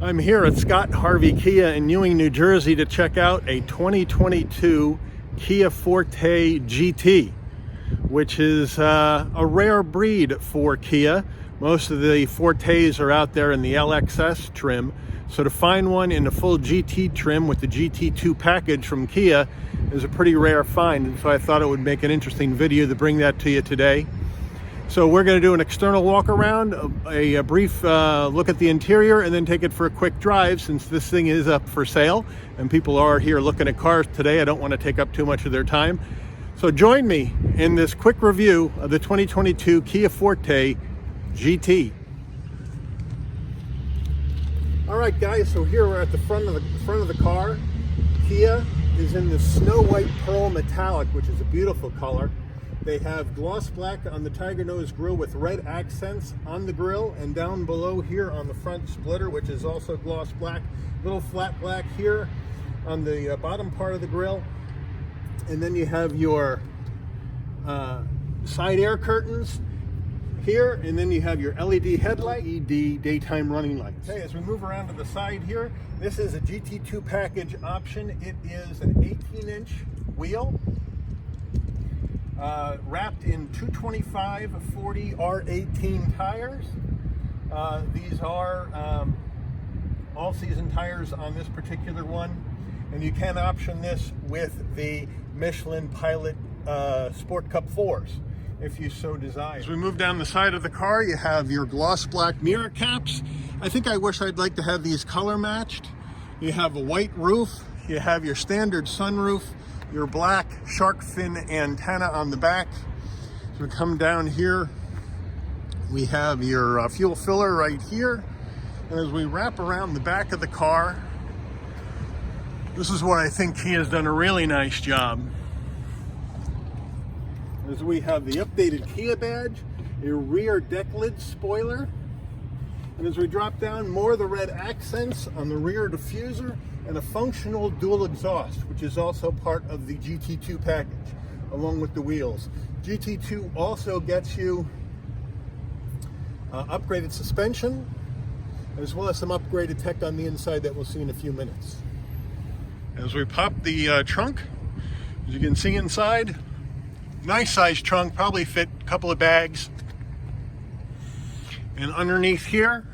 I'm here at Scott Harvey Kia in Ewing, New Jersey to check out a 2022 Kia Forte GT, which is a rare breed for Kia. Most of the Fortes are out there in the LXS trim, so to find one in the full GT trim with the GT2 package from Kia is a pretty rare find, and so I thought it would make an interesting video to bring that to you today. So we're going to do an external walk around, a brief look at the interior, and then take it for a quick drive since this thing is up for sale and people are here looking at cars today. I don't want to take up too much of their time. So join me in this quick review of the 2022 Kia Forte GT. All right, guys, so here we're at the front of the car. Kia is in the snow white pearl metallic, which is a beautiful color. They have gloss black on the Tiger Nose grille with red accents on the grille, and down below here on the front splitter, which is also gloss black, little flat black here on the bottom part of the grille. And then you have your side air curtains here, and then you have your LED headlight, LED daytime running lights. Okay, as we move around to the side here, this is a GT2 package option. It is an 18-inch wheel. Wrapped in 225/40 R18 tires. These are all-season tires on this particular one, and you can option this with the Michelin Pilot Sport Cup 4s if you so desire. As we move down the side of the car, you have your gloss black mirror caps. I think I wish I'd like to have these color matched. You have a white roof, you have your standard sunroof, your black shark fin antenna on the back. So we come down here, we have your fuel filler right here. And as we wrap around the back of the car, this is what I think Kia's done a really nice job. As we have the updated Kia badge, a rear deck lid spoiler. And as we drop down, more of the red accents on the rear diffuser, and a functional dual exhaust, which is also part of the GT2 package, along with the wheels. GT2 also gets you upgraded suspension, as well as some upgraded tech on the inside that we'll see in a few minutes. As we pop the trunk, as you can see inside, nice sized trunk, probably fit a couple of bags. And underneath here,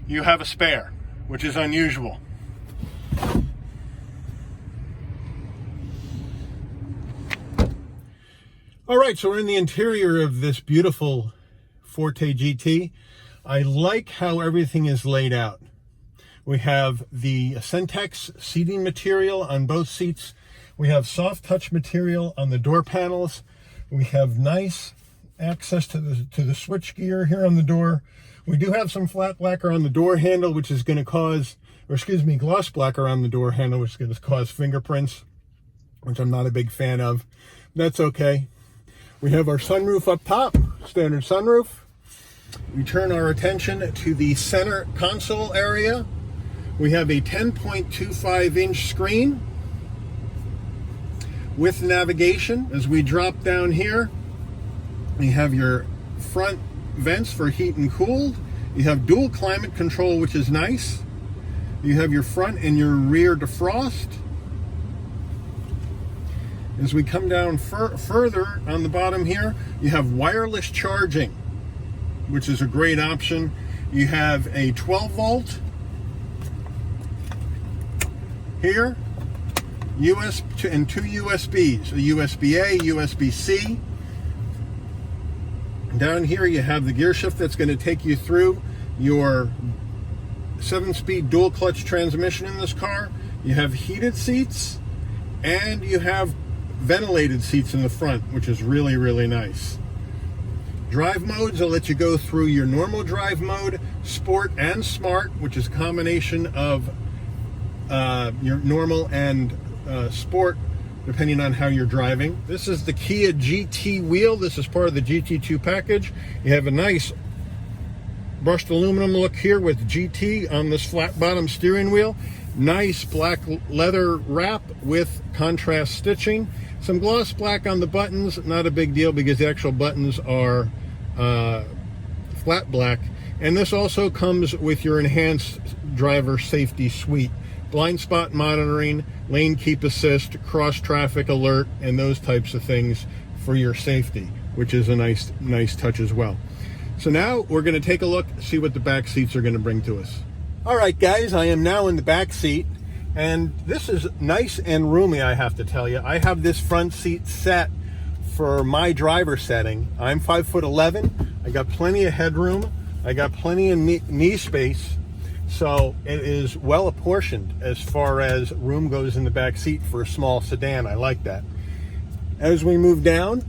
you have a spare, which is unusual. All right, so we're in the interior of this beautiful Forte GT. I like how everything is laid out. We have the Centex seating material on both seats. We have soft touch material on the door panels. We have nice access to the switch gear here on the door. We do have some flat black around the door handle, which is going to cause, or excuse me, gloss black around the door handle, which is going to cause fingerprints, which I'm not a big fan of. That's okay. We have our sunroof up top, standard sunroof. We turn our attention to the center console area. We have a 10.25-inch screen with navigation. As we drop down here, we have your front vents for heat and cooled. You have dual climate control, which is nice. You have your front and your rear defrost. As we come down further on the bottom here, you have wireless charging, which is a great option. You have a 12-volt here, and two USBs, a USB-A, USB-C. Down here you have the gear shift that's going to take you through your 7-speed dual clutch transmission in this car. You have heated seats, and you have ventilated seats in the front, which is really, really nice. Drive modes will let you go through your normal drive mode, sport, and smart, which is a combination of your normal and sport, depending on how you're driving. This is the Kia GT wheel. This is part of the GT2 package. You have a nice brushed aluminum look here with GT on this flat bottom steering wheel. Nice black leather wrap with contrast stitching. Some gloss black on the buttons, not a big deal because the actual buttons are flat black. And this also comes with your enhanced driver safety suite. Blind spot monitoring, lane keep assist, cross traffic alert, and those types of things for your safety, which is a nice touch as well. So now we're going to take a look, see what the back seats are going to bring to us. All right, guys, I am now in the back seat, and this is nice and roomy, I have to tell you. I have this front seat set for my driver setting. I'm 5'11". I got plenty of headroom. I got plenty of knee space. So it is well apportioned as far as room goes in the back seat for a small sedan. I like that. As we move down,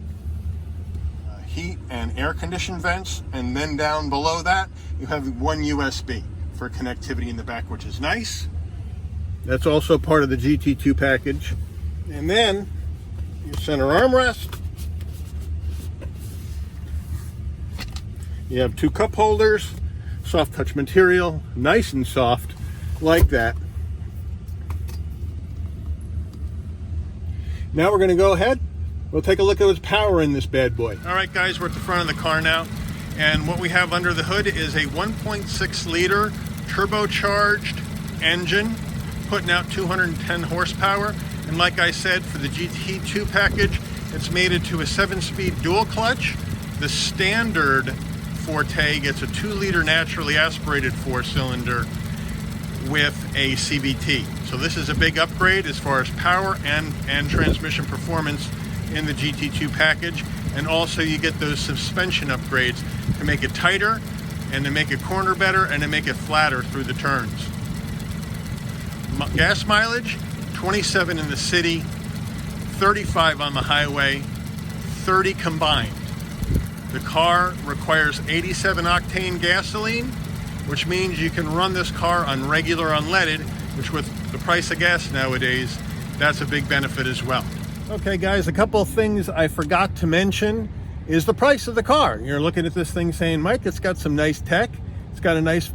heat and air condition vents, and then down below that you have one USB for connectivity in the back, which is nice. That's also part of the GT2 package. And then your center armrest. You have two cup holders, soft touch material, nice and soft, like that. Now we're going to go ahead. We'll take a look at what's power in this bad boy. All right, guys, we're at the front of the car now, and what we have under the hood is a 1.6 liter turbocharged engine, putting out 210 horsepower. And like I said, for the GT2 package, it's mated to a 7-speed dual clutch. The standard Forte gets a 2-liter naturally aspirated 4-cylinder with a CVT. So this is a big upgrade as far as power and transmission performance in the GT2 package. And also you get those suspension upgrades to make it tighter and to make it corner better and to make it flatter through the turns. Gas mileage, 27 in the city, 35 on the highway, 30 combined. The car requires 87 octane gasoline, which means you can run this car on regular unleaded, which with the price of gas nowadays, that's a big benefit as well. Okay, guys, a couple of things I forgot to mention is the price of the car. You're looking at this thing saying, Mike, it's got some nice tech. It's got a nice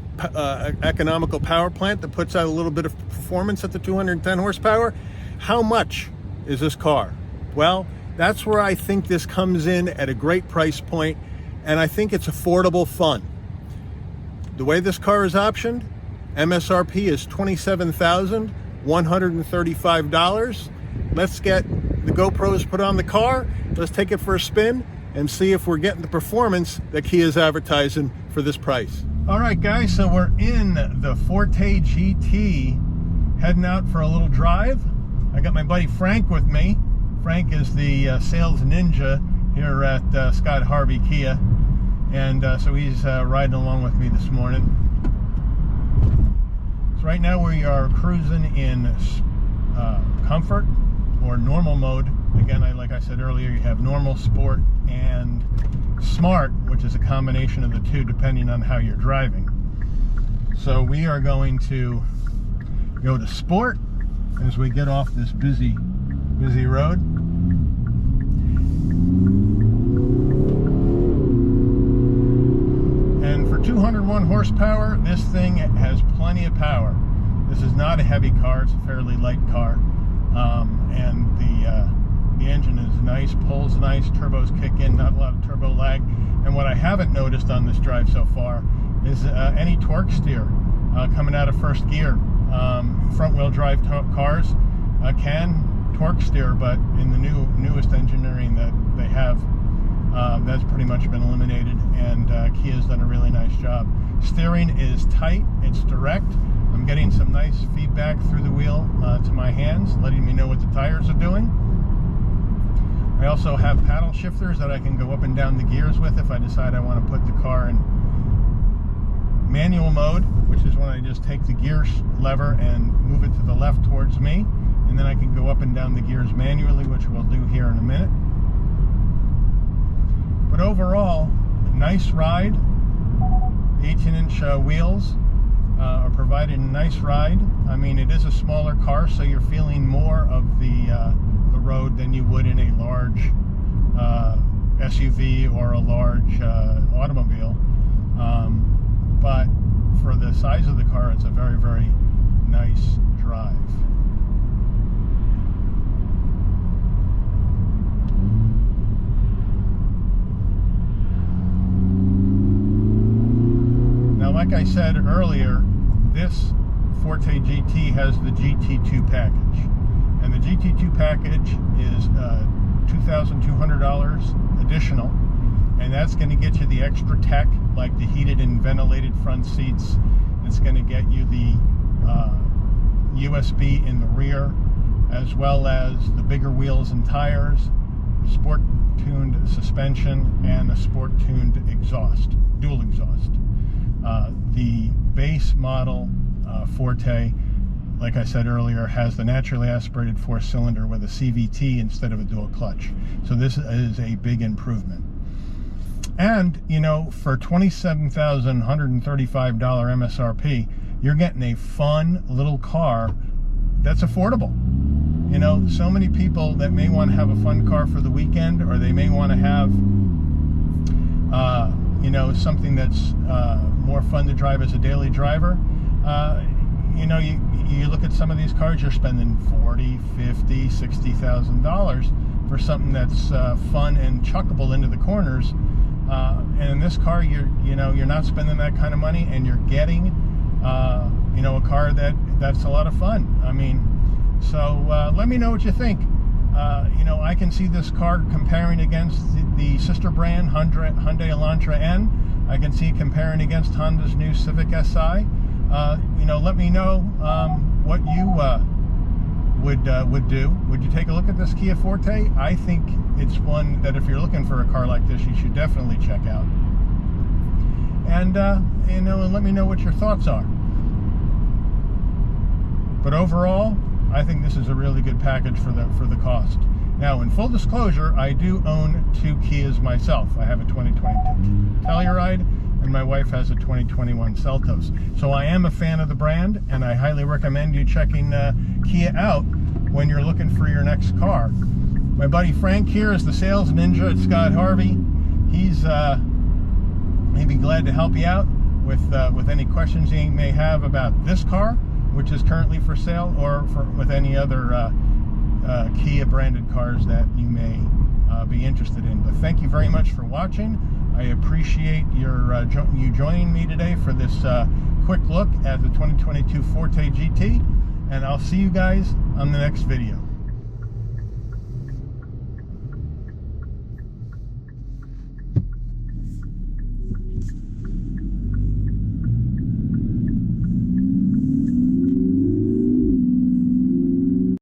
economical power plant that puts out a little bit of performance at the 210 horsepower. How much is this car? Well, that's where I think this comes in at a great price point, and I think it's affordable fun. The way this car is optioned, MSRP is $27,135. Let's get the GoPros put on the car. Let's take it for a spin and see if we're getting the performance that Kia is advertising for this price. All right, guys, so we're in the Forte GT, heading out for a little drive. I got my buddy Frank with me. Frank is the sales ninja here at Scott Harvey Kia, and so he's riding along with me this morning. So right now we are cruising in comfort or normal mode. Again, like I said earlier, you have normal, sport, and smart, which is a combination of the two depending on how you're driving. So we are going to go to sport as we get off this busy road. And for 201 horsepower, this thing has plenty of power. This is not a heavy car, it's a fairly light car. And the engine is nice, pulls nice, turbos kick in, not a lot of turbo lag. And what I haven't noticed on this drive so far is any torque steer coming out of first gear. Front wheel drive cars can torque steer, but in the newest engineering that they have, that's pretty much been eliminated, and Kia's done a really nice job. Steering is tight, it's direct. I'm getting some nice feedback through the wheel to my hands, letting me know what the tires are doing. I also have paddle shifters that I can go up and down the gears with if I decide I want to put the car in manual mode, which is when I just take the gear lever and move it to the left towards me, and then I can go up and down the gears manually, which we'll do here in a minute. But overall, nice ride. 18-inch wheels are providing a nice ride. I mean, it is a smaller car, so you're feeling more of the road than you would in a large SUV or a large automobile. But for the size of the car, it's a very, very nice drive. like I said earlier, this Forte GT has the GT2 package. And the GT2 package is $2,200 additional. And that's going to get you the extra tech, like the heated and ventilated front seats. It's going to get you the USB in the rear, as well as the bigger wheels and tires, sport-tuned suspension, and a sport-tuned exhaust, dual exhaust. The base model Forte, like I said earlier, has the naturally aspirated 4-cylinder with a CVT instead of a dual clutch. So this is a big improvement. And, you know, for $27,135 MSRP, you're getting a fun little car that's affordable. You know, so many people that may want to have a fun car for the weekend, or they may want to have, you know, something that's more fun to drive as a daily driver. You know, you look at some of these cars, you're spending $40,000, $50,000, $60,000 for something that's fun and chuckable into the corners. And in this car, you're not spending that kind of money, and you're getting, you know, a car that's a lot of fun. I mean, so let me know what you think. You know, I can see this car comparing against the sister brand Hyundai Elantra N. I can see it comparing against Honda's new Civic Si. You know, let me know what you would do. Would you take a look at this Kia Forte? I think it's one that if you're looking for a car like this, you should definitely check out. And you know, and let me know what your thoughts are. But overall, I think this is a really good package for the cost. Now, in full disclosure, I do own 2 Kias myself. I have a 2022 Telluride, and my wife has a 2021 Seltos. So I am a fan of the brand, and I highly recommend you checking Kia out when you're looking for your next car. My buddy Frank here is the sales ninja at Scott Harvey. He'd be glad to help you out with any questions you may have about this car, which is currently for sale, or with any other Kia branded cars that you may be interested in. But thank you very much for watching. I appreciate you joining me today for this quick look at the 2022 Forte GT, and I'll see you guys on the next video.